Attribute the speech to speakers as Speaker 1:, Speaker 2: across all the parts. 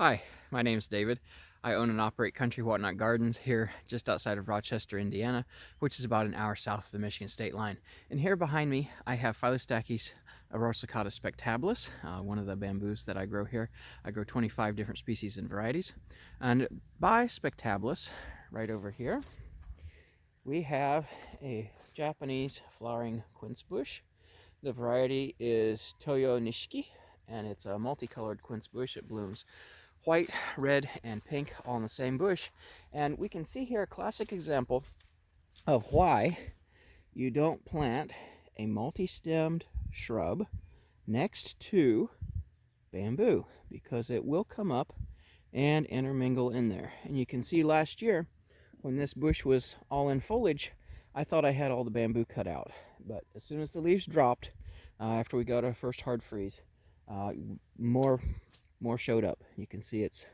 Speaker 1: Hi, my name's David. I own and operate Country Whatnot Gardens here just outside of Rochester, Indiana, which is about an hour south of the Michigan state line. And here behind me, I have Phyllostaches rorsicata spectabilis, one of the bamboos that I grow here. I grow 25 different species and varieties. And by spectabilis, right over here, we have a Japanese flowering quince bush. The variety is Toyo Nishiki, and it's a multicolored quince bush. It blooms white, red, and pink all in the same bush. And we can see here a classic example of why you don't plant a multi-stemmed shrub next to bamboo, because it will come up and intermingle in there. And you can see last year when this bush was all in foliage, I thought I had all the bamboo cut out. But as soon as the leaves dropped, after we got our first hard freeze, more showed up. You can see it's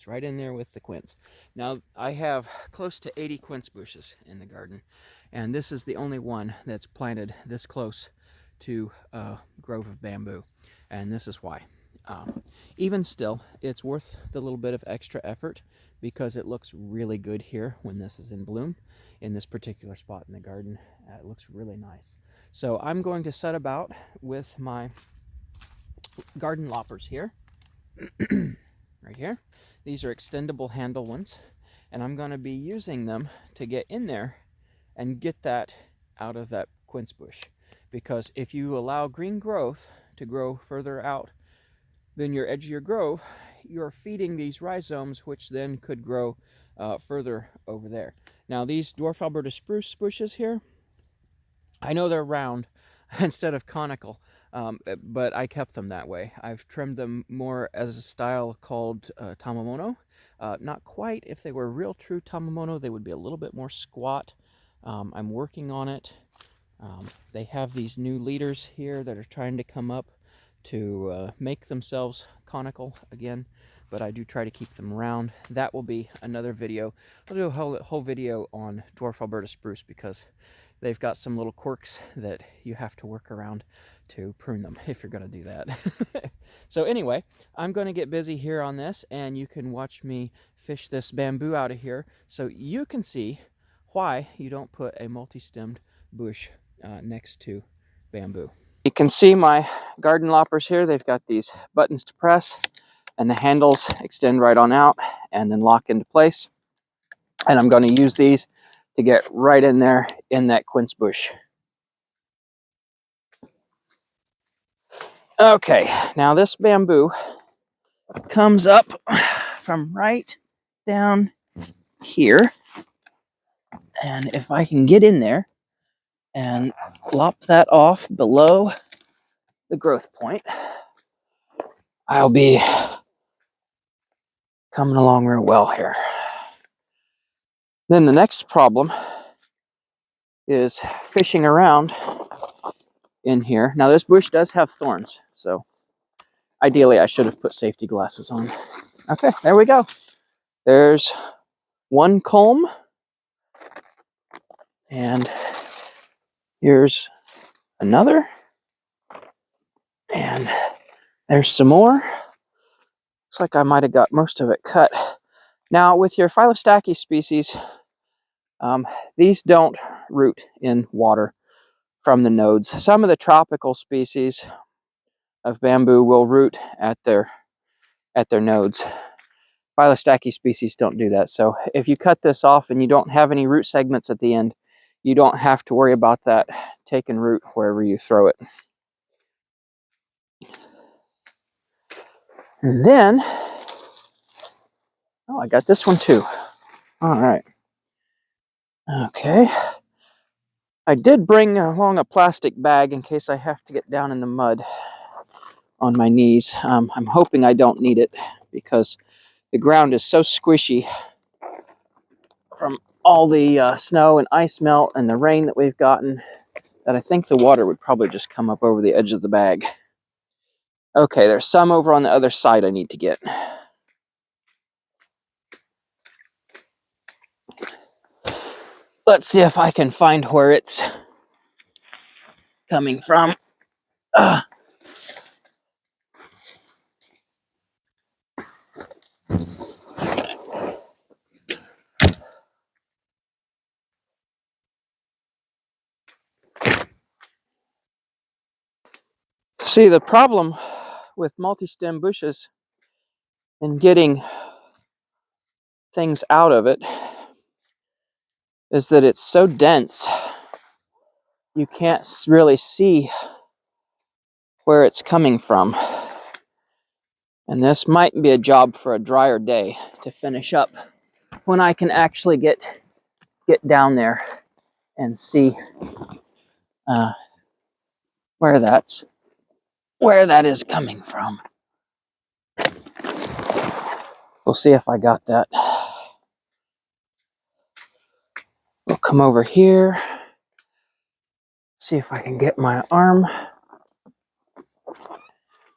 Speaker 1: right in there with the quince. Now I have close to 80 quince bushes in the garden, and this is the only one that's planted this close to a grove of bamboo, and this is why. Even still, it's worth the little bit of extra effort because it looks really good here when this is in bloom in this particular spot in the garden. It looks really nice. So I'm going to set about with my garden loppers here. Right here. These are extendable handle ones, and I'm going to be using them to get in there and get that out of that quince bush, because if you allow green growth to grow further out than your edge of your grove, you're feeding these rhizomes, which then could grow further over there. Now these dwarf Alberta spruce bushes here, I know they're round instead of conical, but I kept them that way. I've trimmed them more as a style called tamamono. Not quite. If they were real true tamamono, they would be a little bit more squat. I'm working on it. They have these new leaders here that are trying to come up to make themselves conical again, but I do try to keep them round. That will be another video. I'll do a whole video on dwarf Alberta spruce because they've got some little quirks that you have to work around to prune them if you're going to do that. So anyway, I'm going to get busy here on this, and you can watch me fish this bamboo out of here so you can see why you don't put a multi-stemmed bush next to bamboo. You can see my garden loppers here. They've got these buttons to press, and the handles extend right on out and then lock into place. And I'm going to use these to get right in there in that quince bush. Okay, now this bamboo comes up from right down here, and if I can get in there and lop that off below the growth point, I'll be coming along real well here. Then the next problem is fishing around in here. Now this bush does have thorns, so ideally I should have put safety glasses on. Okay, there we go. There's one culm, and here's another, and there's some more. Looks like I might have got most of it cut. Now with your Phyllostaches species, these don't root in water from the nodes. Some of the tropical species of bamboo will root at their nodes. Phyllostaches species don't do that. So if you cut this off and you don't have any root segments at the end, you don't have to worry about that taking root wherever you throw it. And then, oh, I got this one too. All right. Okay. I did bring along a plastic bag in case I have to get down in the mud on my knees. I'm hoping I don't need it because the ground is so squishy from all the snow and ice melt and the rain that we've gotten that I think the water would probably just come up over the edge of the bag. Okay, there's some over on the other side I need to get. Let's see if I can find where it's coming from. See, the problem with multi-stem bushes and getting things out of it is that it's so dense you can't really see where it's coming from. And this might be a job for a drier day to finish up when I can actually get down there and see where that is coming from. We'll see if I got that. We'll come over here, see if I can get my arm.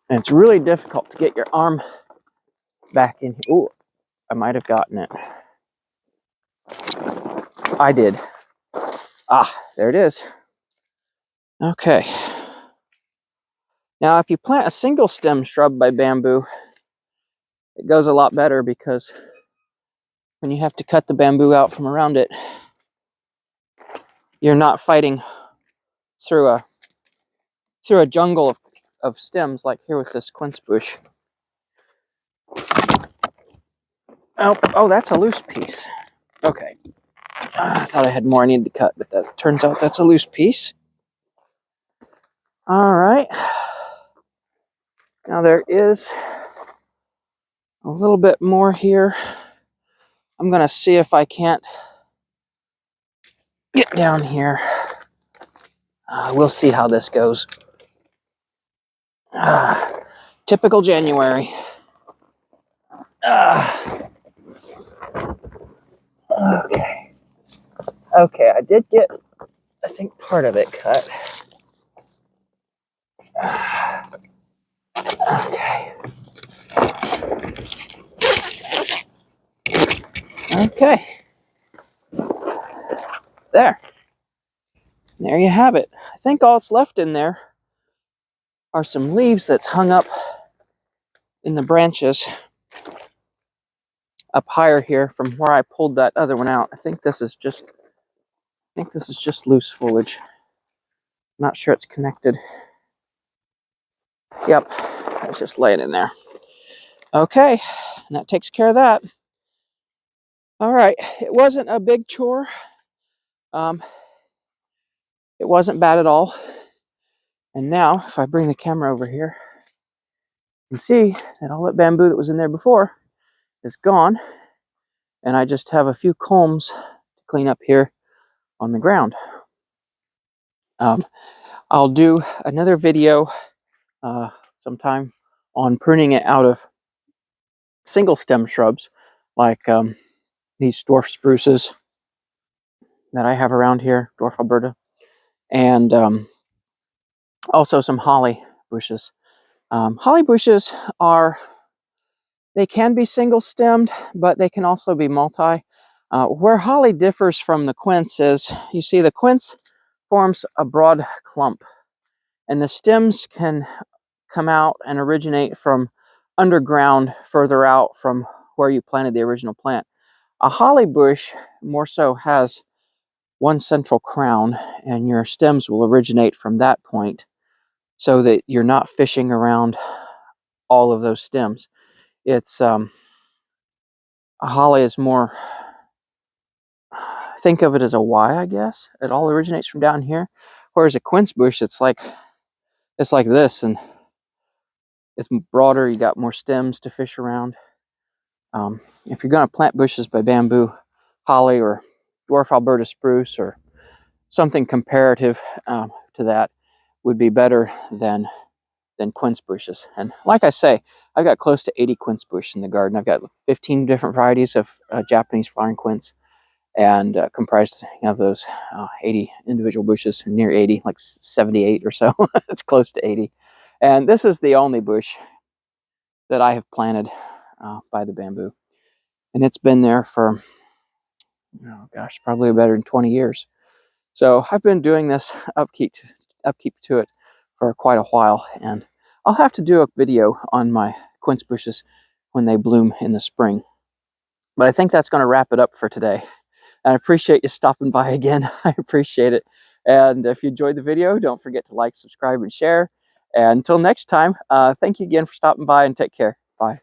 Speaker 1: And it's really difficult to get your arm back in here. Ooh, I might have gotten it. I did. Ah, there it is. Okay. Now, if you plant a single stem shrub by bamboo, it goes a lot better because when you have to cut the bamboo out from around it, you're not fighting through a jungle of stems like here with this quince bush. Oh, that's a loose piece. Okay. I thought I had more I needed to cut, but that turns out that's a loose piece. All right. Now there is a little bit more here. I'm going to see if I can't get down here. We'll see how this goes. Typical January. Okay. Okay, I did get, I think, part of it cut. Okay. Okay. There you have it. I think all that's left in there are some leaves that's hung up in the branches up higher here from where I pulled that other one out. I think this is just loose foliage. I'm not sure it's connected. Yep, let's just lay it in there. Okay, and that takes care of that. All right, it wasn't a big chore. It wasn't bad at all. And now, if I bring the camera over here, you can see that all that bamboo that was in there before is gone. And I just have a few combs to clean up here on the ground. I'll do another video sometime on pruning it out of single stem shrubs like these dwarf spruces that I have around here, dwarf Alberta, and also some holly bushes. Holly bushes they can be single stemmed, but they can also be multi. Where holly differs from the quince is, you see the quince forms a broad clump, and the stems can come out and originate from underground further out from where you planted the original plant. A holly bush more so has one central crown, and your stems will originate from that point so that you're not fishing around all of those stems. It's a holly is more, think of it as a Y, I guess. It all originates from down here, whereas a quince bush, it's like this, and it's broader. You got more stems to fish around. If you're going to plant bushes by bamboo, holly or dwarf Alberta spruce or something comparative to that would be better than quince bushes. And like I say, I've got close to 80 quince bushes in the garden. I've got 15 different varieties of Japanese flowering quince, and comprised of those 80 individual bushes, near 80, like 78 or so. It's close to 80. And this is the only bush that I have planted by the bamboo. And it's been there for, oh gosh, probably better than 20 years. So I've been doing this upkeep to it for quite a while, and I'll have to do a video on my quince bushes when they bloom in the spring. But I think that's going to wrap it up for today. And I appreciate you stopping by again. I appreciate it. And if you enjoyed the video, don't forget to like, subscribe, and share. And until next time, thank you again for stopping by and take care. Bye.